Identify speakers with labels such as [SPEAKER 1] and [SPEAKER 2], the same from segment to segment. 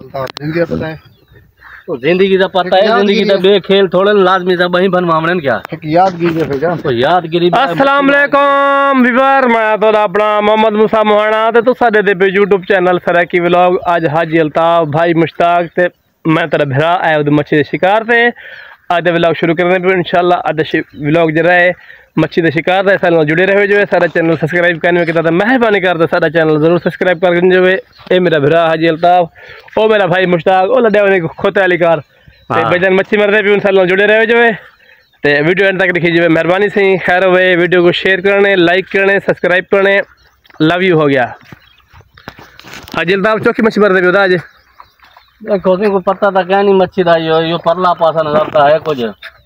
[SPEAKER 1] पता है
[SPEAKER 2] तो जिंदगी का पता है, जिंदगी का बे खेल थोड़े लाजमी सब वहीं बन मामले क्या
[SPEAKER 1] एक यादगिरी है जान
[SPEAKER 2] तो यादगिरी।
[SPEAKER 3] अस्सलाम वालेकुम व्यूअर, मैं तो अपना मोहम्मद मूसा मोहाना ते तुसा दे पे यूट्यूब चैनल सराकी व्लॉग। आज हाजी अल्ताफ भाई मुश्ताक ते मैं तेरा भरा आया उद मच्छी दे शिकार ते आज दे व्लॉग शुरू करने पे इंशाल्लाह। आज व्लॉग जरा है मच्छी दे शिकार दे सारे जुड़े रहे जो है। सारा चैनल सब्सक्राइब करने की तरह मेहरबानी कर दे, सारा चैनल जरूर सब्सक्राइब कर जो है। ए मेरा भरा हाजी अल्ताफ ओ मेरा भाई मुश्ताक ओ लड्डे वाले खोते वाली कार ते बेजन मच्छी मर रहे भी उन सारे जुड़े रहे जो है। तो वीडियो एंड तक देखिए जो मेहरबानी से खैर हुए वीडियो को शेयर करने, लाइक करने, सब्सक्राइब करने। लव यू हो गया। हाजी अल्ताफ चौकी मच्छी मर रहे आज
[SPEAKER 2] कोई को पता था क्या नहीं मच्छी था यो परला पासा नजरता है कुछ।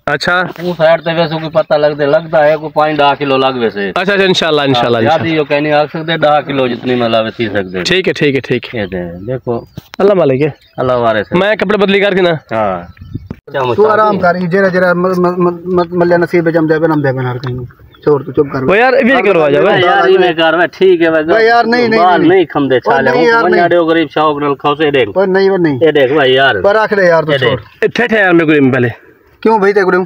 [SPEAKER 3] अच्छा
[SPEAKER 2] वो साइड ते वैसे कोई पता लगता है कोई 5-10 किलो लग वैसे।
[SPEAKER 3] अच्छा इंशाल्लाह इंशाल्लाह
[SPEAKER 2] यादी यो कहनी आ सकते 10 किलो जितनी में लावे थी सकते।
[SPEAKER 3] ठीक है ठीक है ठीक है।
[SPEAKER 2] देखो
[SPEAKER 3] अल्लाह मालिक है,
[SPEAKER 2] अल्लाह वारे से
[SPEAKER 3] मैं कपड़े बदली करके ना।
[SPEAKER 2] हां
[SPEAKER 1] तू आराम कर जरा जरा मल्ले नसीब जम दे बनम दे बना कहीं छोड़ तू चुप कर
[SPEAKER 3] वो यार ये करो आ जाओ
[SPEAKER 2] यार ये मैं कर ठीक है भाई
[SPEAKER 1] यार नहीं
[SPEAKER 2] खंदे चाले मन्या दे गरीब शौक नल खौसे देख
[SPEAKER 1] और नहीं
[SPEAKER 2] ये देख भाई यार
[SPEAKER 1] पर रख ले यार तू छोड़
[SPEAKER 3] ठेठे यार मेरे को पहले
[SPEAKER 1] क्यों भाई ते गुड़ू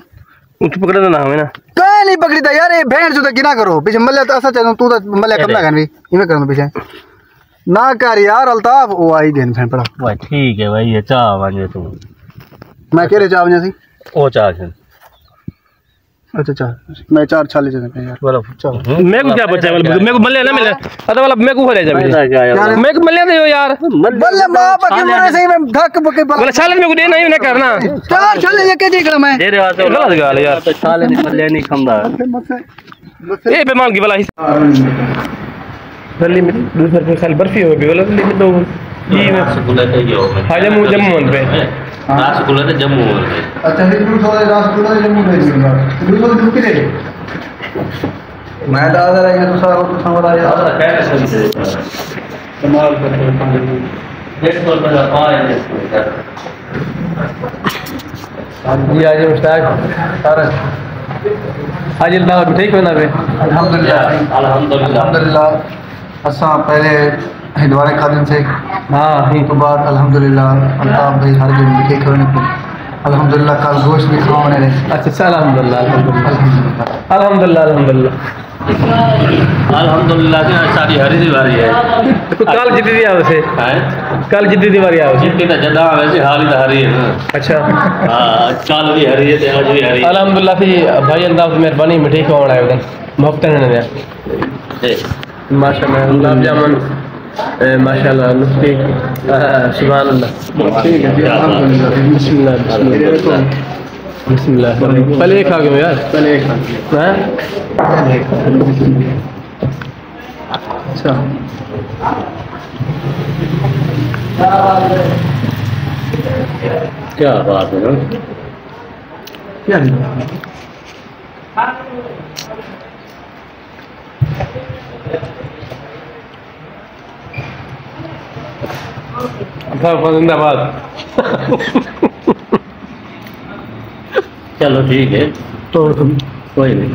[SPEAKER 3] तू पकड़ना ना हमें ना
[SPEAKER 1] काय नहीं पकड़ीता यार ये भेड़ जो किना करो पीछे मल्ले तो ऐसा चलो तू तो मल्ले करना कर भी इमे कर पीछे ना कर यार अल्ताफ वो आई देन फैन पड़ा
[SPEAKER 2] भाई ठीक है भाई ये चाह वांजे तू
[SPEAKER 1] मैं केरे चाह वने सी
[SPEAKER 2] ओ चाह से
[SPEAKER 1] अच्छा चाह मैं चार छाले चले यार
[SPEAKER 2] बोलो
[SPEAKER 1] चल
[SPEAKER 3] मैं को क्या बचा मैं को मल्ले ना मिले अरे वाला मैं को हो जा मैं को मल्ले दे यार
[SPEAKER 1] बल्ले मां पके मरे सही में धक पके
[SPEAKER 3] बोले छाले में को दे नहीं ना करना
[SPEAKER 1] चार छाले ये के देख ला मैं
[SPEAKER 2] तेरे वास्ते गलत गाल यार तो छाले नहीं मल्ले नहीं खंदा
[SPEAKER 3] ए बेमान की वाला दिल्ली में दूसरे साल बर्फी हो गई वाला दिल्ली में तो ये
[SPEAKER 2] रसगुल्ला तो ये हो
[SPEAKER 3] हां जम्मू पे
[SPEAKER 2] रसगुल्ला तो जम्मू में।
[SPEAKER 1] अच्छा ये रसगुल्ला जम्मू में दूंगा दूसरा दूं के दे मैं तो आ रहा है तो सारा कुछ समझ आ जाएगा
[SPEAKER 2] कैसे सही कमाल करते हैं डेढ़ सौ रुपये का पाए
[SPEAKER 3] जी आज मुश्ताक सारा आज अल्लाह ठीक होना बे
[SPEAKER 1] अल्हम्दुलिल्लाह अल्हम्दुलिल्लाह असा पहले हिंदवारे खादिन से
[SPEAKER 3] हां
[SPEAKER 1] ही तो बाद अल्हम्दुलिल्लाह अल्ताफ भाई हर दिन ठीक होने को अल्हम्दुलिल्लाह कल गोश्त भी खाने ने।
[SPEAKER 3] अच्छा अल्हम्दुलिल्लाह अल्हम्दुलिल्लाह अल्हम्दुलिल्लाह
[SPEAKER 2] अल्हम्दुलिल्लाह की सारी हरी दीवारी है
[SPEAKER 3] तो कल जितनी दी आवसे
[SPEAKER 2] हैं
[SPEAKER 3] कल जितनी दीवारी आवसे
[SPEAKER 2] जितनी तो जदा वैसे हाल ही हरी है ना।
[SPEAKER 3] अच्छा
[SPEAKER 2] हां कल भी हरी है आज भी हरी है
[SPEAKER 3] अल्हम्दुलिल्लाह से भाई अल्लाह की मेहरबानी में ठीक होना है उधर मुफ्त ने माशाल्लाह गुलाब जामुन माशाल्लाह नुस्खे सुभान अल्लाह
[SPEAKER 1] ठीक है जी अल्हम्दुलिल्लाह
[SPEAKER 3] बिस्मिल्लाह बिस्मिल्लाह पहले एक खा गए यार
[SPEAKER 1] पहले एक हैं अच्छा
[SPEAKER 2] क्या बात है
[SPEAKER 1] क्या
[SPEAKER 3] जिंदाबाद
[SPEAKER 2] चलो ठीक है
[SPEAKER 3] तो
[SPEAKER 2] कोई नहीं।